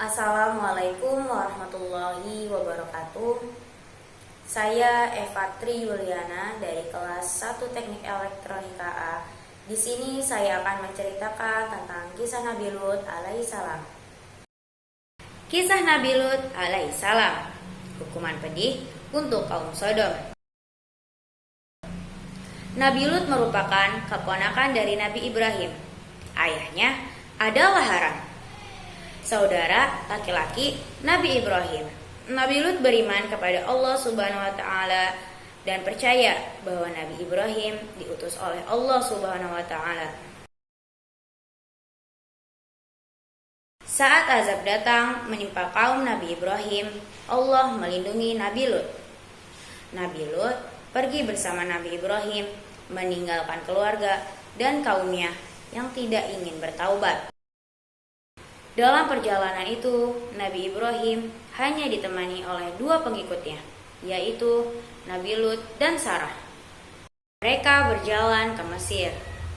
Assalamualaikum warahmatullahi wabarakatuh. Saya Eva Tri Yuliana dari kelas 1 Teknik Elektronika A. Di sini saya akan menceritakan tentang kisah Nabi Lut alaihissalam. Kisah Nabi Lut alaihissalam. Hukuman pedih untuk kaum Sodom. Nabi Lut merupakan keponakan dari Nabi Ibrahim. Ayahnya adalah Haran, saudara laki-laki Nabi Ibrahim. Nabi Lut beriman kepada Allah Subhanahu wa taala dan percaya bahwa Nabi Ibrahim diutus oleh Allah Subhanahu wa taala. Saat azab datang menimpa kaum Nabi Ibrahim, Allah melindungi Nabi Lut. Nabi Lut pergi bersama Nabi Ibrahim meninggalkan keluarga dan kaumnya yang tidak ingin bertaubat. Dalam perjalanan itu, Nabi Ibrahim hanya ditemani oleh 2 pengikutnya, yaitu Nabi Lut dan Sarah. Mereka berjalan ke Mesir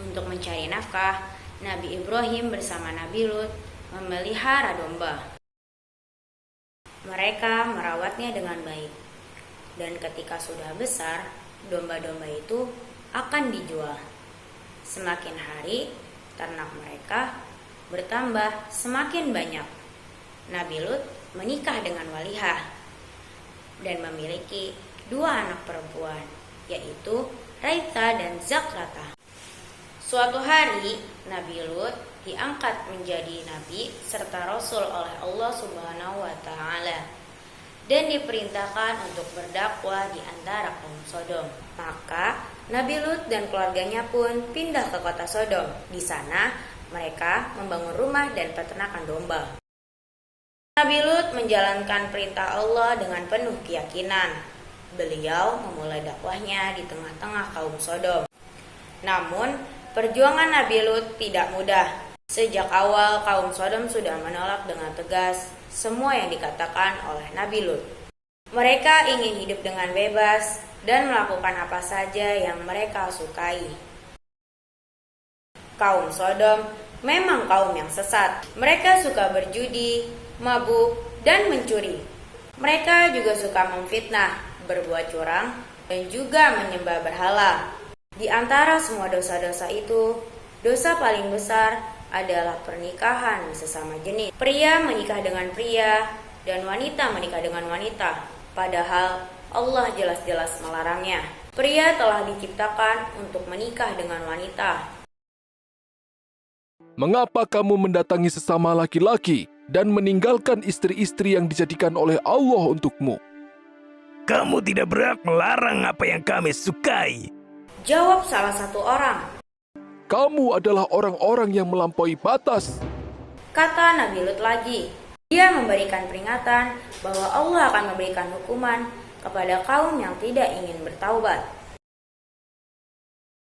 untuk mencari nafkah. Nabi Ibrahim bersama Nabi Lut memelihara domba. Mereka merawatnya dengan baik. Dan ketika sudah besar, domba-domba itu akan dijual. Semakin hari, ternak mereka bertambah semakin banyak. Nabi Lut menikah dengan Walihah dan memiliki 2 anak perempuan, yaitu Raitha dan Zakrata. Suatu hari, Nabi Lut diangkat menjadi nabi serta rasul oleh Allah Subhanahu wa taala dan diperintahkan untuk berdakwah di antara kaum Sodom. Maka Nabi Lut dan keluarganya pun pindah ke kota Sodom. Di sana mereka membangun rumah dan peternakan domba. Nabi Lut menjalankan perintah Allah dengan penuh keyakinan. Beliau memulai dakwahnya di tengah-tengah kaum Sodom. Namun, perjuangan Nabi Lut tidak mudah. Sejak awal, kaum Sodom sudah menolak dengan tegas semua yang dikatakan oleh Nabi Lut. Mereka ingin hidup dengan bebas dan melakukan apa saja yang mereka sukai. Kaum Sodom memang kaum yang sesat. Mereka suka berjudi, mabuk, dan mencuri. Mereka juga suka memfitnah, berbuat curang, dan juga menyembah berhala. Di antara semua dosa-dosa itu, dosa paling besar adalah pernikahan sesama jenis. Pria menikah dengan pria dan wanita menikah dengan wanita. Padahal Allah jelas-jelas melarangnya. Pria telah diciptakan untuk menikah dengan wanita. Mengapa kamu mendatangi sesama laki-laki dan meninggalkan istri-istri yang dijadikan oleh Allah untukmu? Kamu tidak berhak melarang apa yang kami sukai. Jawab salah satu orang. Kamu adalah orang-orang yang melampaui batas. Kata Nabi Lut lagi. Dia memberikan peringatan bahwa Allah akan memberikan hukuman kepada kaum yang tidak ingin bertaubat.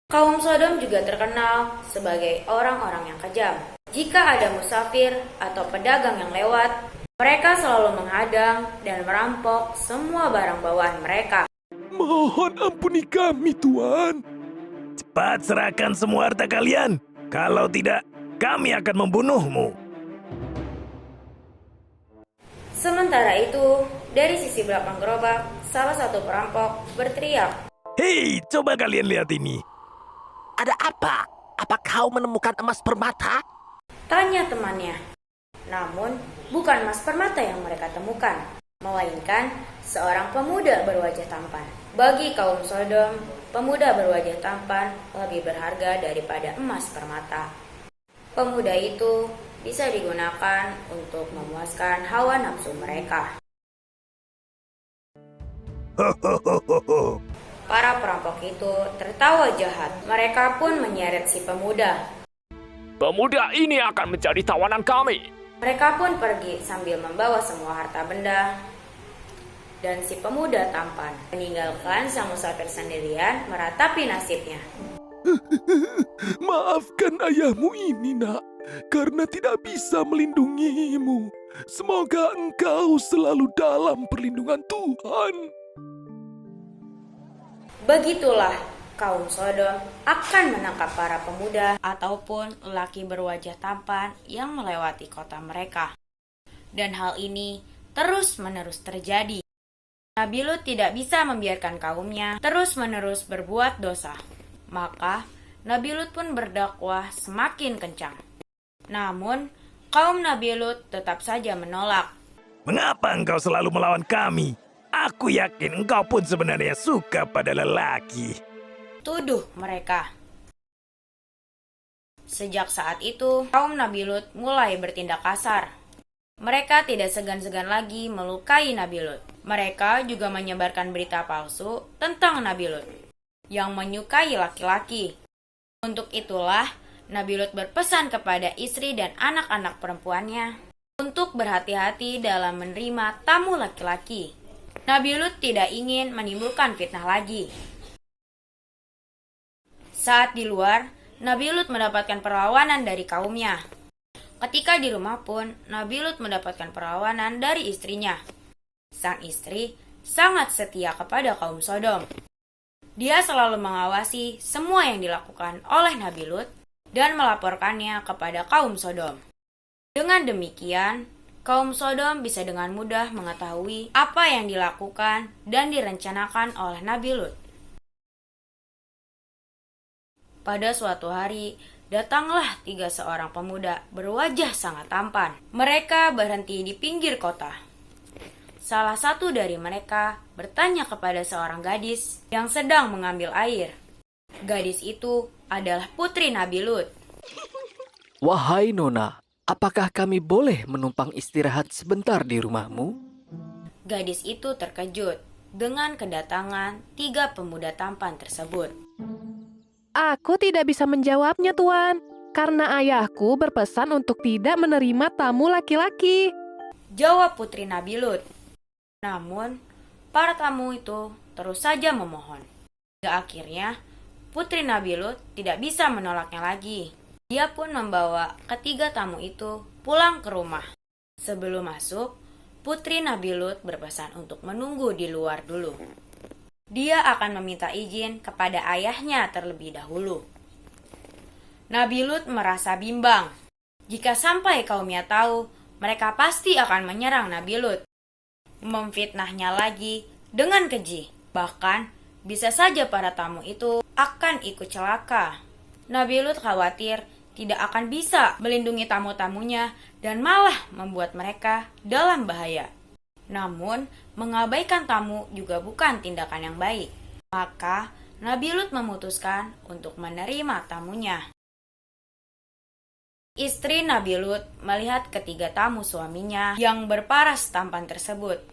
Kaum Sodom juga terkenal sebagai orang-orang yang kejam. Jika ada musafir atau pedagang yang lewat, mereka selalu menghadang dan merampok semua barang bawaan mereka. Mohon ampuni kami, Tuan. Cepat serahkan semua harta kalian. Kalau tidak, kami akan membunuhmu. Sementara itu, dari sisi belakang gerobak, salah satu perampok berteriak. Hei, coba kalian lihat ini. Ada apa? Apa kau menemukan emas permata? Tanya temannya. Namun, bukan emas permata yang mereka temukan, melainkan seorang pemuda berwajah tampan. Bagi kaum Sodom, pemuda berwajah tampan lebih berharga daripada emas permata. Pemuda itu bisa digunakan untuk memuaskan hawa nafsu mereka. Hohohoho. Para perampok itu tertawa jahat. Mereka pun menyeret si pemuda. Pemuda ini akan menjadi tawanan kami. Mereka pun pergi sambil membawa semua harta benda. Dan si pemuda tampan meninggalkan sang musafir sendirian meratapi nasibnya. Maafkan ayahmu ini, nak, karena tidak bisa melindungimu. Semoga engkau selalu dalam perlindungan Tuhan. Begitulah kaum Sodom akan menangkap para pemuda ataupun lelaki berwajah tampan yang melewati kota mereka. Dan hal ini terus-menerus terjadi. Nabi Lut tidak bisa membiarkan kaumnya terus-menerus berbuat dosa. Maka Nabi Lut pun berdakwah semakin kencang. Namun, kaum Nabi Lut tetap saja menolak. Mengapa engkau selalu melawan kami? Aku yakin engkau pun sebenarnya suka pada lelaki. Tuduh mereka. Sejak saat itu, kaum Nabi Lut mulai bertindak kasar. Mereka tidak segan-segan lagi melukai Nabi Lut. Mereka juga menyebarkan berita palsu tentang Nabi Lut yang menyukai laki-laki. Untuk itulah, Nabi Lut berpesan kepada istri dan anak-anak perempuannya untuk berhati-hati dalam menerima tamu laki-laki. Nabi Lut tidak ingin menimbulkan fitnah lagi. Saat di luar, Nabi Lut mendapatkan perlawanan dari kaumnya. Ketika di rumah pun, Nabi Lut mendapatkan perlawanan dari istrinya. Sang istri sangat setia kepada kaum Sodom. Dia selalu mengawasi semua yang dilakukan oleh Nabi Lut dan melaporkannya kepada kaum Sodom. Dengan demikian, kaum Sodom bisa dengan mudah mengetahui apa yang dilakukan dan direncanakan oleh Nabi Lut. Pada suatu hari, datanglah 3 seorang pemuda berwajah sangat tampan. Mereka berhenti di pinggir kota. Salah satu dari mereka bertanya kepada seorang gadis yang sedang mengambil air. Gadis itu adalah putri Nabi Lut. Wahai Nona, apakah kami boleh menumpang istirahat sebentar di rumahmu? Gadis itu terkejut dengan kedatangan 3 pemuda tampan tersebut. Aku tidak bisa menjawabnya, Tuan, karena ayahku berpesan untuk tidak menerima tamu laki-laki. Jawab putri Nabi Lut. Namun, para tamu itu terus saja memohon. Hingga akhirnya, putri Nabi Lut tidak bisa menolaknya lagi. Dia pun membawa ketiga tamu itu pulang ke rumah. Sebelum masuk, putri Nabi Lut berpesan untuk menunggu di luar dulu. Dia akan meminta izin kepada ayahnya terlebih dahulu. Nabi Lut merasa bimbang. Jika sampai kaumnya tahu, mereka pasti akan menyerang Nabi Lut, memfitnahnya lagi dengan keji. Bahkan, bisa saja para tamu itu akan ikut celaka. Nabi Lut khawatir tidak akan bisa melindungi tamu-tamunya dan malah membuat mereka dalam bahaya. Namun, mengabaikan tamu juga bukan tindakan yang baik. Maka, Nabi Lut memutuskan untuk menerima tamunya. Istri Nabi Lut melihat ketiga tamu suaminya yang berparas tampan tersebut.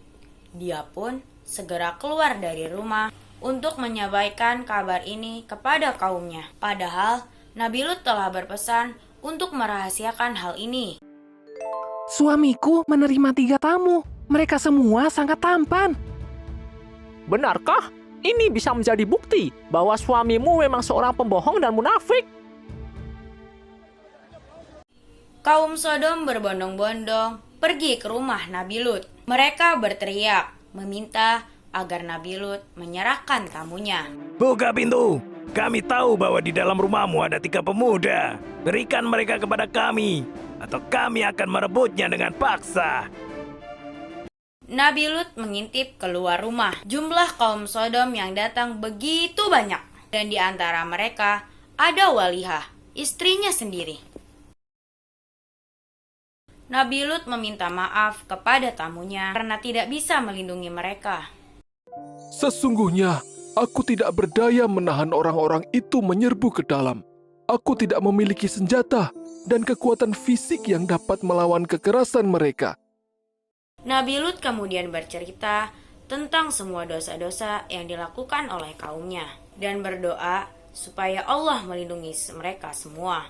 Dia pun segera keluar dari rumah untuk menyampaikan kabar ini kepada kaumnya. Padahal, Nabi Lut telah berpesan untuk merahasiakan hal ini. Suamiku menerima 3 tamu. Mereka semua sangat tampan. Benarkah? Ini bisa menjadi bukti bahwa suamimu memang seorang pembohong dan munafik. Kaum Sodom berbondong-bondong pergi ke rumah Nabi Lut. Mereka berteriak, meminta agar Nabi Lut menyerahkan tamunya. Buka pintu. Kami tahu bahwa di dalam rumahmu ada 3 pemuda. Berikan mereka kepada kami, atau kami akan merebutnya dengan paksa. Nabi Lut mengintip keluar rumah. Jumlah kaum Sodom yang datang begitu banyak. Dan di antara mereka ada Walihah, istrinya sendiri. Nabi Lut meminta maaf kepada tamunya karena tidak bisa melindungi mereka. Sesungguhnya, aku tidak berdaya menahan orang-orang itu menyerbu ke dalam. Aku tidak memiliki senjata dan kekuatan fisik yang dapat melawan kekerasan mereka. Nabi Lut kemudian bercerita tentang semua dosa-dosa yang dilakukan oleh kaumnya dan berdoa supaya Allah melindungi mereka semua.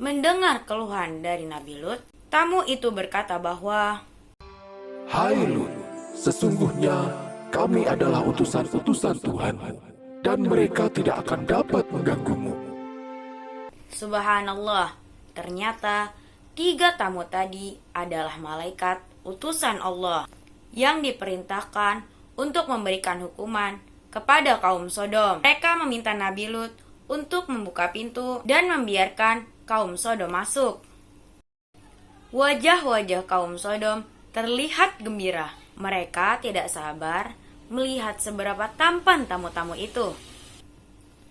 Mendengar keluhan dari Nabi Lut, tamu itu berkata bahwa, Hai Lut, sesungguhnya kami adalah utusan-utusan Tuhan, dan mereka tidak akan dapat mengganggumu. Subhanallah, ternyata 3 tamu tadi adalah malaikat utusan Allah yang diperintahkan untuk memberikan hukuman kepada kaum Sodom. Mereka meminta Nabi Lut untuk membuka pintu dan membiarkan kaum Sodom masuk. Wajah-wajah kaum Sodom terlihat gembira. Mereka tidak sabar melihat seberapa tampan tamu-tamu itu.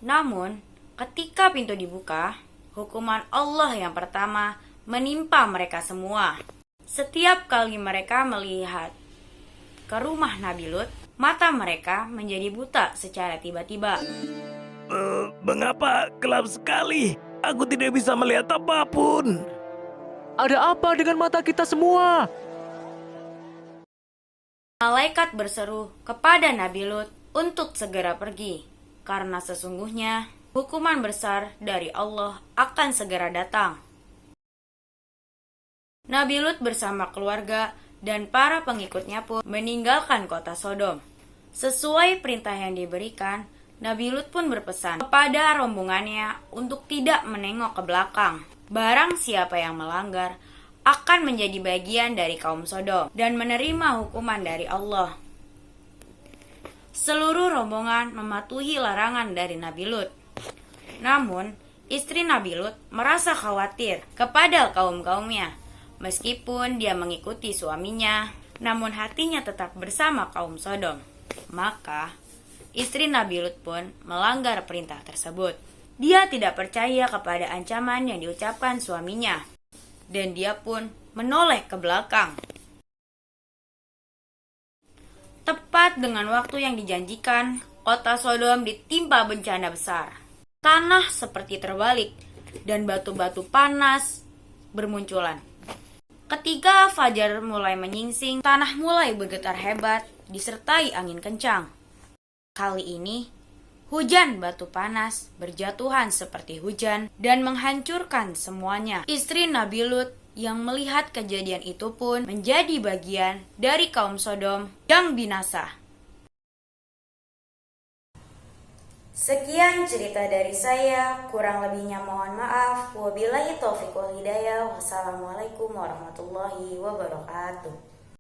Namun, ketika pintu dibuka, hukuman Allah yang pertama menimpa mereka semua. Setiap kali mereka melihat ke rumah Nabi Lut, mata mereka menjadi buta secara tiba-tiba. Mengapa gelap sekali? Aku tidak bisa melihat apapun. Ada apa dengan mata kita semua? Malaikat berseru kepada Nabi Lut untuk segera pergi, karena sesungguhnya hukuman besar dari Allah akan segera datang. Nabi Lut bersama keluarga dan para pengikutnya pun meninggalkan kota Sodom. Sesuai perintah yang diberikan, Nabi Lut pun berpesan kepada rombongannya untuk tidak menengok ke belakang. Barang siapa yang melanggar akan menjadi bagian dari kaum Sodom dan menerima hukuman dari Allah. Seluruh rombongan mematuhi larangan dari Nabi Lut. Namun, istri Nabi Lut merasa khawatir kepada kaum-kaumnya. Meskipun dia mengikuti suaminya, namun hatinya tetap bersama kaum Sodom. Maka, istri Nabi Lut pun melanggar perintah tersebut. Dia tidak percaya kepada ancaman yang diucapkan suaminya, dan dia pun menoleh ke belakang. Tepat dengan waktu yang dijanjikan, kota Sodom ditimpa bencana besar. Tanah seperti terbalik, dan batu-batu panas bermunculan. Ketika fajar mulai menyingsing, tanah mulai bergetar hebat, disertai angin kencang. Kali ini, hujan batu panas berjatuhan seperti hujan dan menghancurkan semuanya. Istri Nabi Lut yang melihat kejadian itu pun menjadi bagian dari kaum Sodom yang binasa. Sekian cerita dari saya, kurang lebihnya mohon maaf. Wabillahi taufiq wal hidayah. Wassalamualaikum warahmatullahi wabarakatuh.